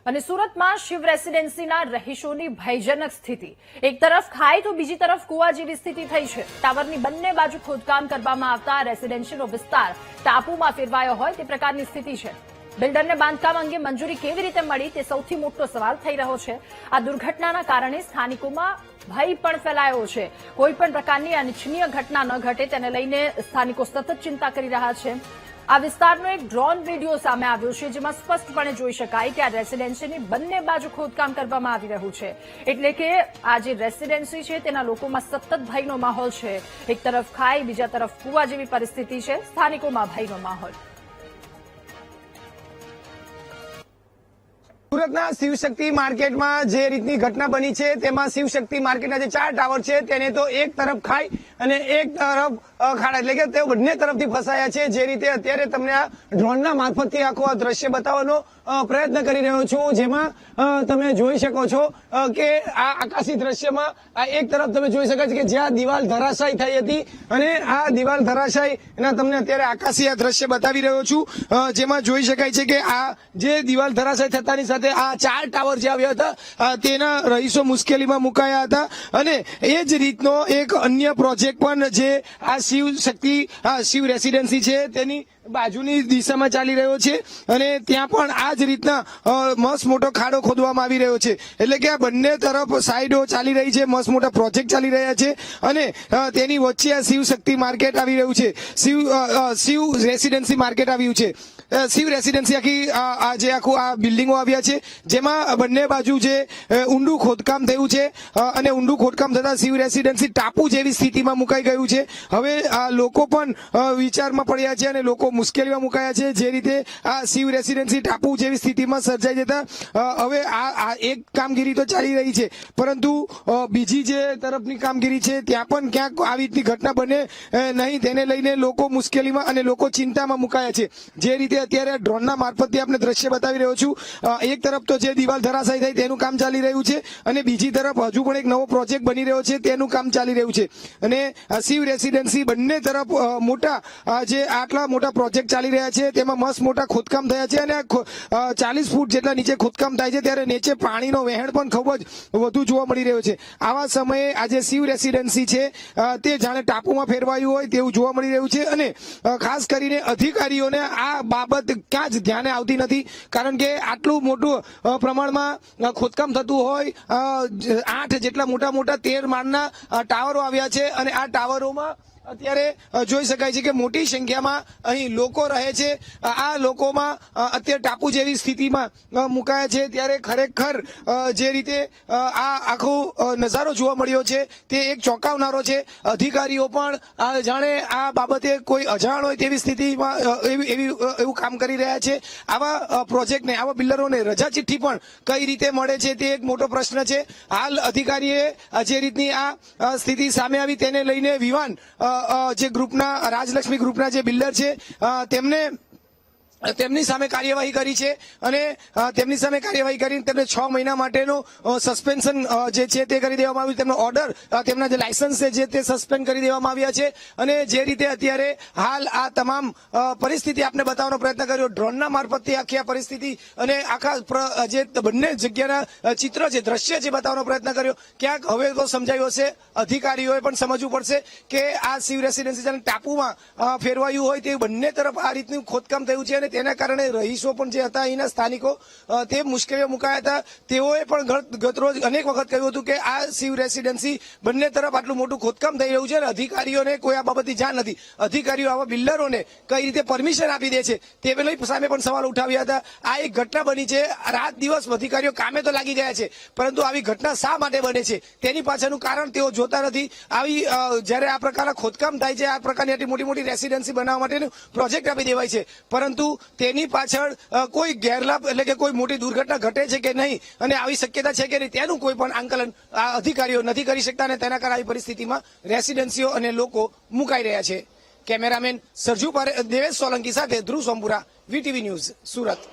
અને સુરતમાં શિવ રેસીડેન્સીના રહીશોની ભયજનક સ્થિતિ, એક તરફ ખાઈ તો બીજી તરફ કુવા જેવી સ્થિતિ થઈ છે। ટાવરની બંને બાજુ ખોદકામ કરવામાં આવતા રેસીડેન્સીનો વિસ્તાર ટાપુમાં ફેરવાયો હોય તે પ્રકારની સ્થિતિ છે। બિલ્ડરને બાંધકામ અંગે મંજૂરી કેવી રીતે મળી તે સૌથી મોટો સવાલ થઈ રહ્યો છે। આ દુર્ઘટનાના કારણે સ્થાનિકોમાં ભય પણ ફેલાયો છે। કોઈપણ પ્રકારની અનિચ્છનીય ઘટના ન ઘટે તેને લઈને સ્થાનિકો સતત ચિંતા કરી રહ્યા છે। આ વિસ્તારનો એક ડ્રોન વિડીયો સામે આવ્યો છે, જેમાં સ્પષ્ટપણે જોઈ શકાય કે આ રેસીડેન્સીની બંને બાજુ ખોદકામ કરવામાં આવી રહ્યું છે। એટલે કે આ જે રેસીડેન્સી છે તેના લોકોમાં સતત ભયનો માહોલ છે। એક તરફ ખાઈ, બીજા તરફ કુવા જેવી પરિસ્થિતિ છે। સ્થાનિકોમાં ભયનો માહોલ। સુરતના શિવશક્તિ માર્કેટમાં જે રીતની ઘટના બની છે તેમાં શિવશક્તિ માર્કેટના જે 4 ટાવર છે તેને તો એક તરફ ખાઈ અને એક તરફ ખાડા, એટલે કે તેઓ બંને તરફથી ફસાયા છે। જે રીતે અત્યારે તમને આ ડ્રોનના મારફતથી આખો આ દ્રશ્ય બતાવવાનો પ્રયત્ન કરી રહ્યો છું, જેમાં તમે જોઈ શકો છો કે આ આકાશી દ્રશ્યમાં આ એક તરફ તમે જોઈ શકો છો કે જ્યાં દિવાલ ધરાશાયી થઈ હતી અને આ દિવાલ ધરાશાયીના તમને અત્યારે આકાશી આ દ્રશ્ય બતાવી રહ્યો છું, જેમાં જોઈ શકાય છે કે આ જે દિવાલ ધરાશાયી થતાની સાથે આ 4 ટાવર જે આવ્યા હતા તેના રહીશો મુશ્કેલીમાં મુકાયા હતા। અને એ જ રીતનો એક અન્ય પ્રોજેક્ટ પણ જે આ શિવ રેસીડેન્સી છે તેની બાજુની દિશામાં ચાલી રહ્યો છે અને ત્યાં પણ આ જ રીતના મસ્ત મોટો ખાડો ખોદવામાં આવી રહ્યો છે। એટલે કે આ બંને તરફ સાઈડો ચાલી રહી છે, મસ્ત મોટા પ્રોજેક્ટ ચાલી રહ્યા છે અને તેની વચ્ચે આ શિવશક્તિ માર્કેટ આવી રહ્યું છે, શિવ રેસીડેન્સી માર્કેટ આવ્યું છે। શિવ રેસીડેન્સી આખું આ બિલ્ડિંગો આવ્યા છે, જેમાં બંને બાજુ જે ઊંડું ખોદકામ થયું છે અને ઊંડું ખોદકામ થતા શિવ રેસીડેન્સી ટાપુ જેવી સ્થિતિમાં મુકાઈ ગયું છે। હવે આ લોકો પણ વિચારમાં પડ્યા છે અને લોકો મુશ્કેલીમાં મુકાયા છે। જે રીતે આ શિવ રેસીડેન્સી ટાપુ જેવી સ્થિતિમાં સર્જાઈ જતા હવે આ એક કામગીરી તો ચાલી રહી છે, પરંતુ બીજી જે તરફની કામગીરી છે ત્યાં પણ ક્યાંક આવી રીતની ઘટના બને નહીં તેને લઈને લોકો મુશ્કેલીમાં અને લોકો ચિંતામાં મુકાયા છે। જે રીતે અત્યારે ડ્રોનના મારફતથી આપણે દ્રશ્ય બતાવી રહ્યો છું, એક તરફ તો જે દિવાલ ધરાશાયી થઈ તેનું કામ ચાલી રહ્યું છે અને બીજી તરફ હજુ પણ એક નવો પ્રોજેક્ટ બની રહ્યો છે તેનું કામ ચાલી રહ્યું છે। અને શિવ રેસીડેન્સી બંને તરફ મોટા જે આટલા મોટા પ્રોજેક્ટ ચાલી રહ્યા છે તેમાં મસ્ત મોટા ખોદકામ થયા છે અને 40 ફૂટ જેટલા નીચે ખોદકામ થાય છે, ત્યારે નીચે પાણીનો વહેણ પણ ખૂબ જ વધુ જોવા મળી રહ્યો છે। આવા સમયે આજે શિવ રેસીડેન્સી છે તે જાણે ટાપુમાં ફેરવાયું હોય તેવું જોવા મળી રહ્યું છે અને ખાસ કરીને અધિકારીઓને આ બાબત ક્યાં જ ધ્યાને આવતી નથી, કારણ કે આટલું મોટું પ્રમાણમાં ખોદકામ થતું હોય, 8 જેટલા મોટા 13 માળના ટાવરો આવ્યા છે અને આ ટાવરોમાં અત્યારે જોઈ શકાય છે કે મોટી સંખ્યામાં અહીં લોકો રહે છે। આ લોકોમાં અત્યારે ટાપુ જેવી સ્થિતિમાં મુકાયા છે, ત્યારે ખરેખર જે રીતે આ આખો નજારો જોવા મળ્યો છે તે એક ચોંકાવનારો છે। અધિકારીઓ પણ જાણે આ બાબતે કોઈ અજાણ હોય તેવી સ્થિતિમાં એવું કામ કરી રહ્યા છે। આવા પ્રોજેક્ટને, આવા બિલ્ડરોને રજા ચિઠ્ઠી પણ કઈ રીતે મળે છે તે એક મોટો પ્રશ્ન છે। હાલ અધિકારીએ જે રીતની આ સ્થિતિ સામે આવી તેને લઈને વિવાન જે ગ્રુપના રાજલક્ષ્મી ગ્રુપના જે બિલ્ડર છે તેમની સામે કાર્યવાહી કરી છે અને તેમની સામે કાર્યવાહી કરીને તેમને 6 મહિના માટેનો સસ્પેન્શન જે છે તે કરી દેવામાં આવ્યું। તેમનો ઓર્ડર, તેમના જે લાયસન્સ છે તે સસ્પેન્ડ કરી દેવામાં આવ્યા છે। અને જે રીતે અત્યારે હાલ આ તમામ પરિસ્થિતિ આપને બતાવવાનો પ્રયત્ન કર્યો ડ્રોનના મારફતથી, આખી આ પરિસ્થિતિ અને આખા જે બંને જગ્યાના ચિત્ર છે, દ્રશ્ય છે બતાવવાનો પ્રયત્ન કર્યો। ક્યાંક હવે તો સમજાયું હશે, અધિકારીઓએ પણ સમજવું પડશે કે આ શિવ રેસીડેન્સી ટાપુમાં ફેરવાયું હોય તે બંને તરફ આ રીતનું ખોદકામ થયું છે અને તેના કારણે રહીશો પણ જે હતા અહીંના સ્થાનિકો તે મુશ્કેલીઓ મુકાયા હતા। તેઓએ પણ ગતરોજ અનેક વખત કહ્યું હતું કે આ શિવ રેસીડેન્સી બંને તરફ આટલું મોટું ખોદકામ થઈ રહ્યું છે અને અધિકારીઓને કોઈ આ બાબતની જાણ નથી। અધિકારીઓ આવા બિલ્ડરોને કઈ રીતે પરમિશન આપી દે છે તે સામે પણ સવાલ ઉઠાવ્યા હતા। આ એક ઘટના બની છે, રાત દિવસ અધિકારીઓ કામે તો લાગી ગયા છે, પરંતુ આવી ઘટના શા માટે બને છે તેની પાછળનું કારણ તેઓ જોતા નથી। આવી જ્યારે આ પ્રકારના ખોદકામ થાય છે, આ પ્રકારની આટલી મોટી રેસીડેન્સી બનાવવા માટેનું પ્રોજેક્ટ આપી દેવાય છે, પરંતુ તેની પાછળ કોઈ ગેરલાભ એટલે કે કોઈ મોટી દુર્ઘટના ઘટે છે કે નહીં અને આવી શક્યતા છે કે નહીં તેનું કોઈ પણ આંકલન આ અધિકારીઓ નથી કરી શકતા અને તેના કારણે આવી પરિસ્થિતિમાં રેસીડેન્સીઓ અને લોકો મુકાઈ રહ્યા છે। કેમેરામેન સરજુ દેવેશ સોલંકી સાથે ધ્રુવ સોમપુરા, વીટીવી ન્યૂઝ, સુરત।